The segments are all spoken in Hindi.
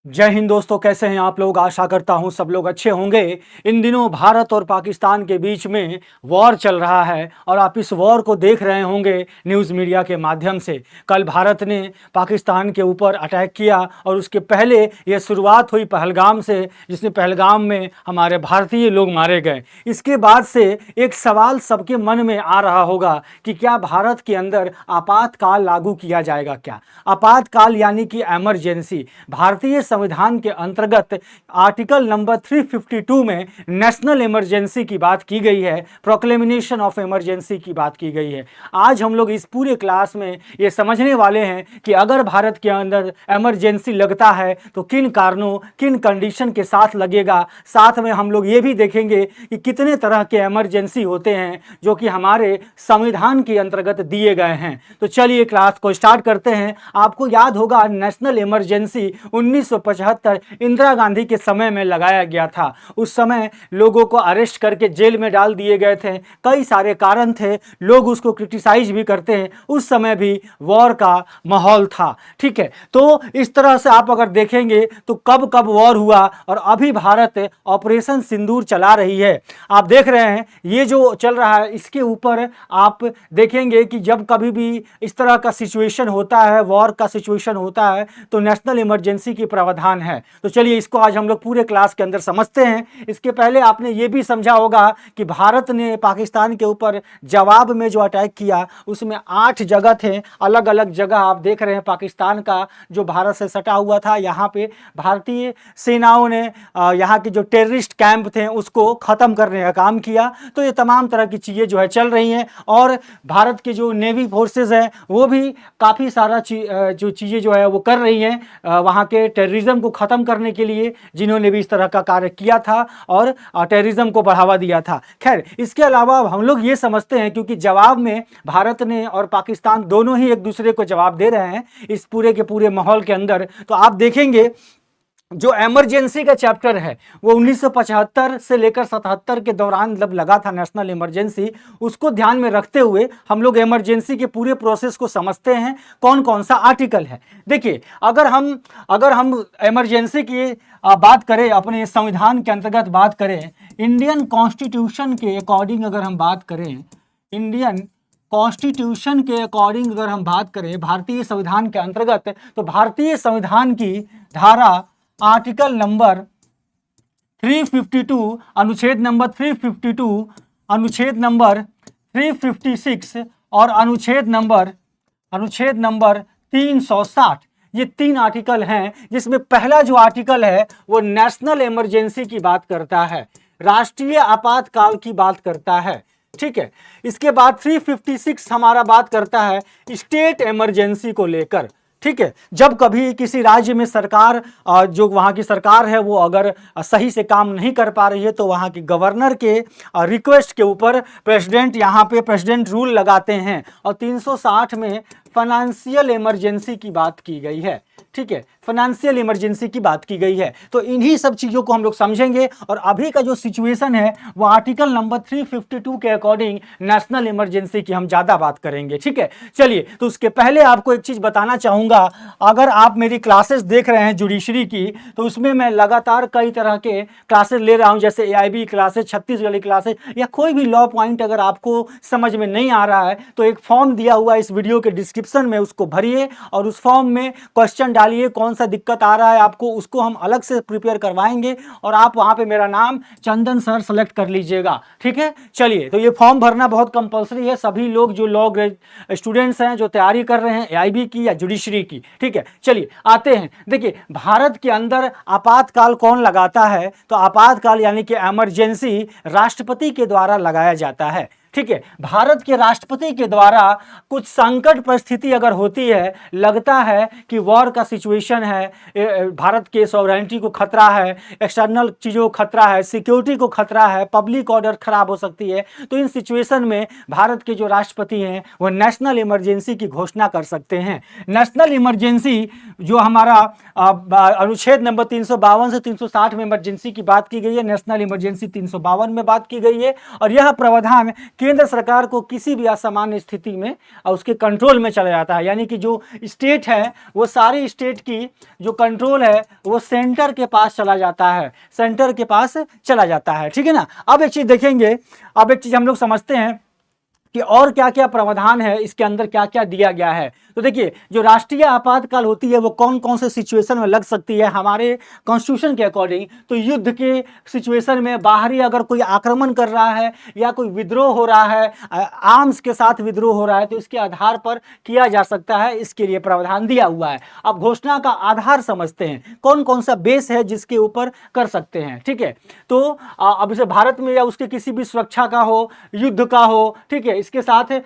जय हिंद दोस्तों, कैसे हैं आप लोग। आशा करता हूं सब लोग अच्छे होंगे। इन दिनों भारत और पाकिस्तान के बीच में वॉर चल रहा है और आप इस वॉर को देख रहे होंगे न्यूज़ मीडिया के माध्यम से। कल भारत ने पाकिस्तान के ऊपर अटैक किया और उसके पहले ये शुरुआत हुई पहलगाम से, जिसमें पहलगाम में हमारे भारतीय लोग मारे गए। इसके बाद से एक सवाल सबके मन में आ रहा होगा कि क्या भारत के अंदर आपातकाल लागू किया जाएगा। क्या आपातकाल यानी कि एमरजेंसी। भारतीय संविधान के अंतर्गत आर्टिकल नंबर 352 में नेशनल इमरजेंसी की बात की गई है, प्रोक्लेमिनेशन ऑफ इमरजेंसी की बात की गई है। आज हम लोग इस पूरे क्लास में ये समझने वाले हैं कि अगर भारत के अंदर इमरजेंसी लगता है तो किन कारणों, किन कंडीशन के साथ लगेगा। साथ में हम लोग ये भी देखेंगे कि कितने तरह के इमरजेंसी होते हैं जो कि हमारे संविधान के अंतर्गत दिए गए हैं। तो चलिए क्लास को स्टार्ट करते हैं। आपको याद होगा नेशनल इमरजेंसी 1975 इंदिरा गांधी के समय में लगाया गया था। उस समय लोगों को अरेस्ट करके जेल में डाल दिए गए थे। कई सारे कारण थे, लोग उसको क्रिटिसाइज भी करते हैं। उस समय भी वॉर का माहौल था। ठीक है, तो इस तरह से आप अगर देखेंगे तो कब कब वॉर हुआ और अभी भारत ऑपरेशन सिंदूर चला रही है। आप देख रहे हैं ये जो चल रहा है, इसके ऊपर आप देखेंगे कि जब कभी भी इस तरह का सिचुएशन होता है, वॉर का सिचुएशन होता है, तो नेशनल इमरजेंसी की प्रावधान है। तो चलिए इसको आज हम लोग पूरे क्लास के अंदर समझते हैं। इसके पहले आपने ये भी समझा होगा कि भारत ने पाकिस्तान के ऊपर जवाब में जो अटैक किया उसमें 8 जगह थे, अलग अलग जगह आप देख रहे हैं। पाकिस्तान का जो भारत से सटा हुआ था, यहाँ पे भारतीय सेनाओं ने यहाँ के जो टेररिस्ट कैंप थे उसको ख़त्म करने का काम किया। तो ये तमाम तरह की चीज़ें जो है चल रही हैं और भारत के जो नेवी फोर्सेस हैं वो भी काफ़ी सारा जो चीज़ें जो है वो कर रही हैं वहाँ के टेररिज्म को ख़त्म करने के लिए, जिन्होंने भी इस तरह का कार्य किया था और टेररिज्म को बढ़ावा दिया था। खैर, इसके अलावा हम लोग ये समझते हैं क्योंकि जवाब में भारत ने और पाकिस्तान दोनों ही एक दूसरे को जवाब दे रहे हैं इस पूरे के पूरे माहौल के अंदर। तो आप देखेंगे जो इमरजेंसी का चैप्टर है वो 1975 से लेकर 77 के दौरान जब लगा था नेशनल इमरजेंसी, उसको ध्यान में रखते हुए हम लोग इमरजेंसी के पूरे प्रोसेस को समझते हैं, कौन कौन सा आर्टिकल है। देखिए, अगर हम इमरजेंसी की बात करें, अपने संविधान के अंतर्गत बात करें, इंडियन कॉन्स्टिट्यूशन के अकॉर्डिंग अगर हम बात करें, इंडियन कॉन्स्टिट्यूशन के अकॉर्डिंग अगर हम बात करें भारतीय संविधान के अंतर्गत, तो भारतीय संविधान की धारा आर्टिकल नंबर 352, अनुच्छेद नंबर 352, अनुच्छेद नंबर 356 और अनुच्छेद नंबर 360, ये 3 आर्टिकल हैं, जिसमें पहला जो आर्टिकल है वो नेशनल इमरजेंसी की बात करता है, राष्ट्रीय आपातकाल की बात करता है। ठीक है, इसके बाद 356 हमारा बात करता है स्टेट इमरजेंसी को लेकर। ठीक है, जब कभी किसी राज्य में सरकार, जो वहाँ की सरकार है वो अगर सही से काम नहीं कर पा रही है तो वहाँ के गवर्नर के रिक्वेस्ट के ऊपर प्रेसिडेंट यहाँ पे प्रेसिडेंट रूल लगाते हैं और 360 में फाइनेंशियल इमरजेंसी की बात की गई है। ठीक है, फाइनेंशियल इमरजेंसी की बात की गई है। तो इन्हीं सब चीज़ों को हम लोग समझेंगे और अभी का जो सिचुएशन है वो आर्टिकल नंबर 352 के अकॉर्डिंग नेशनल इमरजेंसी की हम ज़्यादा बात करेंगे। ठीक है, चलिए, तो उसके पहले आपको एक चीज़ बताना चाहूँगा। अगर आप मेरी क्लासेस देख रहे हैं जुडिशरी की, तो उसमें मैं लगातार कई तरह के क्लासेस ले रहा हूँ, जैसे AIB क्लासेस, छत्तीसगढ़ी क्लासेस, या कोई भी लॉ पॉइंट अगर आपको समझ में नहीं आ रहा है तो एक फॉर्म दिया हुआ है इस वीडियो के डिस्क्रिप्शन में, उसको भरिए और उस फॉर्म में क्वेश्चन डालिए, कौन सा दिक्कत आ रहा है आपको, उसको हम अलग से प्रिपेयर करवाएंगे और आप वहाँ पे मेरा नाम चंदन सर सेलेक्ट कर लीजिएगा। ठीक है, चलिए, तो ये फॉर्म भरना बहुत कंपलसरी है, सभी लोग जो लॉ स्टूडेंट्स हैं जो तैयारी कर रहे हैं AIB की या जुडिशरी की। ठीक है, चलिए आते हैं। देखिए, भारत के अंदर आपातकाल कौन लगाता है, तो आपातकाल यानी कि इमरजेंसी राष्ट्रपति के द्वारा लगाया जाता है। ठीक है, भारत के राष्ट्रपति के द्वारा कुछ संकट परिस्थिति अगर होती है, लगता है कि वॉर का सिचुएशन है, भारत के सॉवरेनिटी को खतरा है, एक्सटर्नल चीज़ों को खतरा है, सिक्योरिटी को खतरा है, पब्लिक ऑर्डर खराब हो सकती है, तो इन सिचुएशन में भारत के जो राष्ट्रपति हैं वो नेशनल इमरजेंसी की घोषणा कर सकते हैं। नेशनल इमरजेंसी जो हमारा अनुच्छेद नंबर 352 से 360 में इमरजेंसी की बात की गई है, नेशनल इमरजेंसी 352 में बात की गई है और यह प्रावधान केंद्र सरकार को किसी भी असामान्य स्थिति में उसके कंट्रोल में चला जाता है। यानी कि जो स्टेट है वो सारी स्टेट की जो कंट्रोल है वो सेंटर के पास चला जाता है, सेंटर के पास चला जाता है। ठीक है ना। अब एक चीज देखेंगे, अब एक चीज हम लोग समझते हैं कि और क्या क्या प्रावधान है, इसके अंदर क्या क्या दिया गया है। तो देखिए, जो राष्ट्रीय आपातकाल होती है वो कौन कौन से सिचुएशन में लग सकती है हमारे कॉन्स्टिट्यूशन के अकॉर्डिंग। तो युद्ध के सिचुएशन में, बाहरी अगर कोई आक्रमण कर रहा है या कोई विद्रोह हो रहा है, आर्म्स के साथ विद्रोह हो रहा है, तो इसके आधार पर किया जा सकता है, इसके लिए प्रावधान दिया हुआ है। अब घोषणा का आधार समझते हैं, कौन कौन सा बेस है जिसके ऊपर कर सकते हैं। ठीक है। तो अब इसे भारत में या उसके किसी भी सुरक्षा का हो, युद्ध का हो, ठीक है, इसके साथ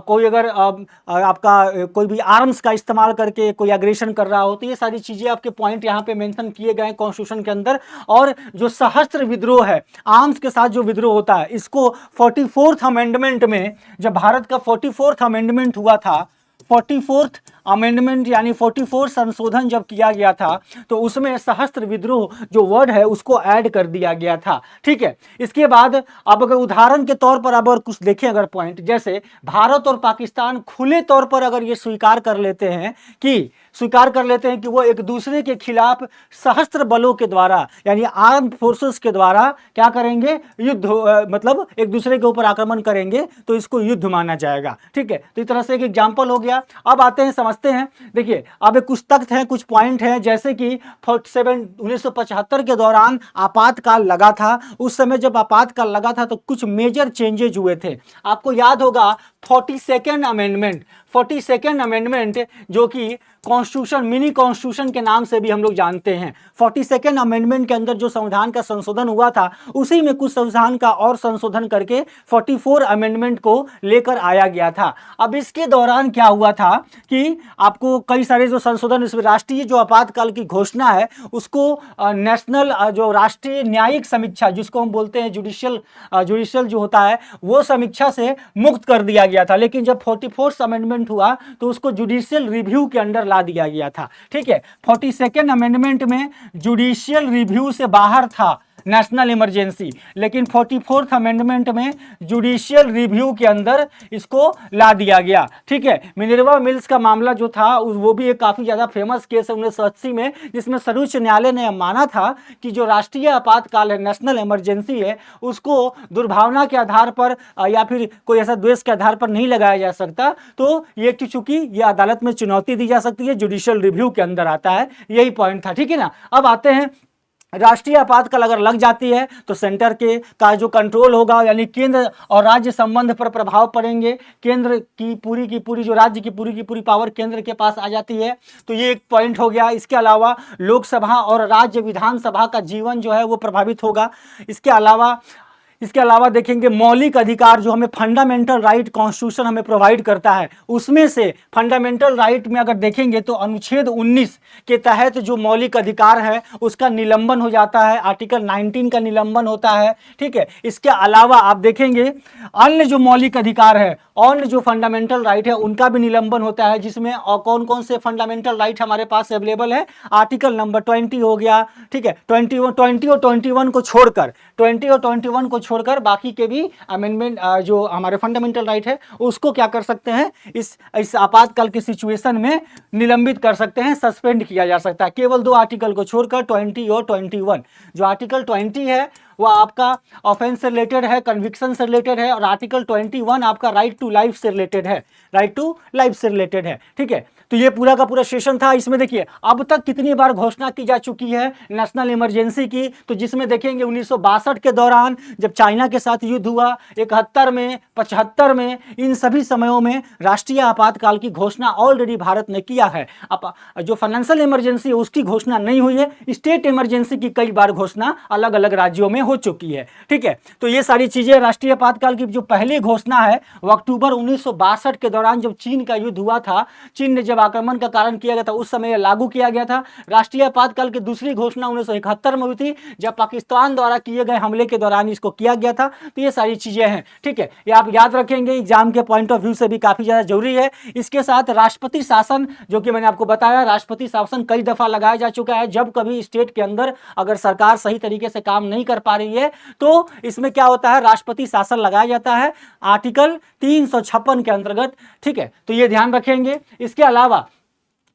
कोई अगर आपका कोई भी आर्म्स का इस्तेमाल करके कोई एग्रेशन कर रहा हो, तो ये सारी चीजें आपके पॉइंट यहाँ पे मेंशन किए गए कॉन्स्टिट्यूशन के अंदर। और जो सशस्त्र विद्रोह है, आर्म्स के साथ जो विद्रोह होता है, इसको 44th अमेंडमेंट में, जब भारत का 44th अमेंडमेंट हुआ था, 44th अमेंडमेंट यानी 44 संशोधन जब किया गया था, तो उसमें सहस्त्र विद्रोह जो वर्ड है उसको ऐड कर दिया गया था। ठीक है। इसके बाद अब अगर उदाहरण के तौर पर अब अगर कुछ देखें, अगर पॉइंट, जैसे भारत और पाकिस्तान खुले तौर पर अगर ये स्वीकार कर लेते हैं कि वो एक दूसरे के खिलाफ सशस्त्र बलों के द्वारा यानी आर्म फोर्सेस के द्वारा क्या करेंगे, युद्ध, मतलब एक दूसरे के ऊपर आक्रमण करेंगे, तो इसको युद्ध माना जाएगा। ठीक है। तो इस तरह से एक एग्जाम्पल हो गया। अब आते हैं, समझते हैं। देखिए, अब कुछ तथ्य हैं, कुछ पॉइंट हैं, जैसे कि 1975 के दौरान आपातकाल लगा था। उस समय जब आपातकाल लगा था तो कुछ मेजर चेंजेज हुए थे। आपको याद होगा 42nd अमेंडमेंट जो कि कॉन्स्टिट्यूशन, मिनी कॉन्स्टिट्यूशन के नाम से भी हम लोग जानते हैं। 42nd अमेंडमेंट के अंदर जो संविधान का संशोधन हुआ था, उसी में कुछ संविधान का और संशोधन करके 44 अमेंडमेंट को लेकर आया गया था। अब इसके दौरान क्या हुआ था कि आपको कई सारे जो संशोधन, इसमें राष्ट्रीय जो आपातकाल की घोषणा है उसको नेशनल जो राष्ट्रीय न्यायिक समीक्षा, जिसको हम बोलते हैं जुडिशियल जो होता है, वो समीक्षा से मुक्त कर दिया गया था। लेकिन जब 44th अमेंडमेंट हुआ तो उसको जुडिशियल रिव्यू के अंडर ला दिया गया था। ठीक है। 42nd अमेंडमेंट में जुडिशियल रिव्यू से बाहर था नेशनल इमरजेंसी, लेकिन 44th अमेंडमेंट में जुडिशियल रिव्यू के अंदर इसको ला दिया गया। ठीक है। मिनर्वा मिल्स का मामला जो था वो भी एक काफी ज्यादा फेमस केस है 1980 में, जिसमें सर्वोच्च न्यायालय ने माना था कि जो राष्ट्रीय आपातकाल है, नेशनल इमरजेंसी है, उसको दुर्भावना के आधार पर या फिर कोई ऐसा द्वेष के आधार पर नहीं लगाया जा सकता। तो ये चूंकि ये अदालत में चुनौती दी जा सकती है, जुडिशियल रिव्यू के अंदर आता है, यही पॉइंट था। ठीक है ना। अब आते हैं, राष्ट्रीय आपातकाल अगर लग जाती है तो सेंटर के का जो कंट्रोल होगा, यानी केंद्र और राज्य संबंध पर प्रभाव पड़ेंगे। केंद्र की पूरी जो राज्य की पूरी पावर केंद्र के पास आ जाती है। तो ये एक पॉइंट हो गया। इसके अलावा लोकसभा और राज्य विधानसभा का जीवन जो है वो प्रभावित होगा। इसके अलावा देखेंगे, मौलिक अधिकार जो हमें फंडामेंटल राइट कॉन्स्टिट्यूशन हमें प्रोवाइड करता है, उसमें से फंडामेंटल राइट में अगर देखेंगे तो अनुच्छेद 19 के तहत जो मौलिक अधिकार है उसका निलंबन हो जाता है, आर्टिकल 19 का निलंबन होता है। ठीक है। इसके अलावा आप देखेंगे अन्य जो मौलिक अधिकार है, अन्य जो फंडामेंटल राइट है, उनका भी निलंबन होता है, जिसमें और कौन कौन से फंडामेंटल राइट हमारे पास अवेलेबल है, आर्टिकल नंबर 20 हो गया। ठीक है। 20 और 21 को छोड़कर बाकी के भी अमेंडमेंट जो हमारे फंडामेंटल राइट है उसको क्या कर सकते हैं, इस आपातकाल की सिचुएशन में निलंबित कर सकते हैं, सस्पेंड किया जा सकता है। केवल 2 आर्टिकल को छोड़कर, 20 और 21। जो आर्टिकल 20 है वो आपका ऑफेंस से रिलेटेड है, कन्विक्शन से रिलेटेड है, और आर्टिकल 21 आपका राइट टू लाइफ से रिलेटेड है। ठीक है। तो ये पूरा का पूरा सेशन था। इसमें देखिए अब तक कितनी बार घोषणा की जा चुकी है नेशनल इमरजेंसी की, तो जिसमें देखेंगे 1962 के दौरान जब चाइना के साथ युद्ध हुआ, 71 में, 75 में, इन सभी समयों में राष्ट्रीय आपातकाल की घोषणा ऑलरेडी भारत ने किया है। अब जो फाइनेंशियल इमरजेंसी है उसकी घोषणा नहीं हुई है, स्टेट इमरजेंसी की कई बार घोषणा अलग अलग राज्यों में हो चुकी है। ठीक है। तो ये सारी चीजें, राष्ट्रीय आपातकाल की जो पहली घोषणा है वो अक्टूबर 1962 के दौरान जब चीन का युद्ध हुआ था, चीन ने जब आक्रमण का कारण किया गया था, उस समय लागू किया गया था। राष्ट्रीय आपातकाल की दूसरी घोषणा 1971 में हुई थी, जब पाकिस्तान द्वारा किए गए हमले के दौरान इसको किया गया था। तो ये सारी चीजें हैं। ठीक है। ये आप याद रखेंगे, एग्जाम के पॉइंट ऑफ व्यू से भी काफी ज्यादा जरूरी है। इसके साथ राष्ट्रपति शासन, जो कि मैंने आपको बताया, राष्ट्रपति शासन कई दफा लगाया जा चुका है। जब कभी स्टेट के अंदर अगर सरकार सही तरीके से काम नहीं कर पा पा रही है, तो इसमें क्या होता है, राष्ट्रपति शासन लगाया जाता है आर्टिकल 356 के अंतर्गत। ठीक है, तो ये ध्यान रखेंगे। इसके अलावा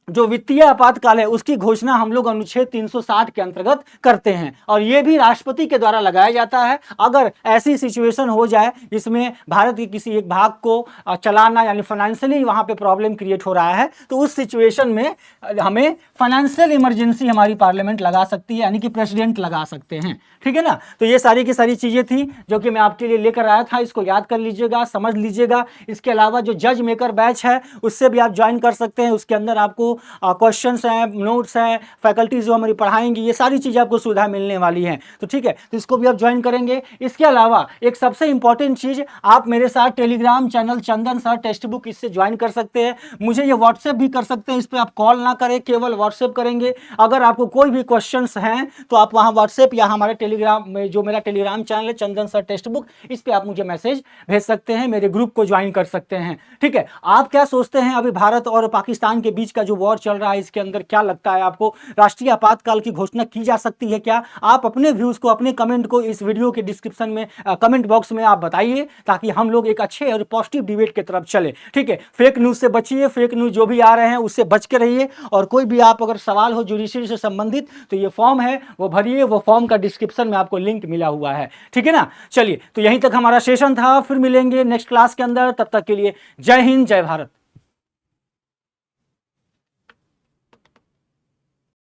जो वित्तीय आपातकाल है उसकी घोषणा हम लोग अनुच्छेद 360 के अंतर्गत करते हैं, और यह भी राष्ट्रपति के द्वारा लगाया जाता है। अगर ऐसी सिचुएशन हो जाए जिसमें भारत के किसी एक भाग को चलाना यानी फाइनेंशियली वहां पे प्रॉब्लम क्रिएट हो रहा है, तो उस सिचुएशन में हमें फाइनेंशियल इमरजेंसी हमारी पार्लियामेंट लगा सकती है, यानी कि प्रेसिडेंट लगा सकते हैं। ठीक है ना, तो ये सारी की सारी चीजें थी जो कि मैं आपके लिए लेकर आया था, इसको याद कर लीजिएगा, समझ लीजिएगा। इसके अलावा जो जज मेकर बैच है उससे भी आप ज्वाइन कर सकते हैं, उसके अंदर आपको क्वेश्चंस हैं, नोट्स हैं, फैकल्टी जो हमारी पढ़ाएंगी, ये सारी चीज़ें आपको सुविधा मिलने वाली हैं। तो ठीक है, तो इसको भी आप ज्वाइन करेंगे। इसके अलावा एक सबसे इंपॉर्टेंट चीज़, आप मेरे साथ टेलीग्राम चैनल चंदन सर टेक्स्ट बुक, इससे ज्वाइन कर सकते हैं। मुझे ये व्हाट्सएप भी कर सकते हैं, इस पर आप कॉल ना करें, केवल व्हाट्सएप करेंगे। अगर आपको कोई भी क्वेश्चंस हैं तो आप वहाँ व्हाट्सएप या हमारे टेलीग्राम में, जो मेरा टेलीग्राम चैनल है चंदन सर टेक्स्ट बुक, इस पर आप मुझे मैसेज भेज सकते हैं, मेरे ग्रुप को ज्वाइन कर सकते हैं। ठीक है, आप क्या सोचते हैं अभी भारत और पाकिस्तान के बीच का जो वॉर चल रहा है, इसके अंदर क्या लगता है आपको, राष्ट्रीय आपातकाल की घोषणा की जा सकती है क्या? आप अपने व्यूज को, अपने कमेंट को इस वीडियो के डिस्क्रिप्शन में कमेंट बॉक्स में आप बताइए, ताकि हम लोग एक अच्छे और पॉजिटिव डिबेट की तरफ चले। ठीक है, फेक न्यूज से बचिए, फेक न्यूज जो भी आ रहे हैं उससे बच के रहिए, और कोई भी आप अगर सवाल हो जुडिशरी से संबंधित तो ये फॉर्म है वो भरिए, वो फॉर्म का डिस्क्रिप्शन में आपको लिंक मिला हुआ है। ठीक है ना, चलिए, तो यहीं तक हमारा सेशन था, फिर मिलेंगे नेक्स्ट क्लास के अंदर, तब तक के लिए जय हिंद, जय भारत।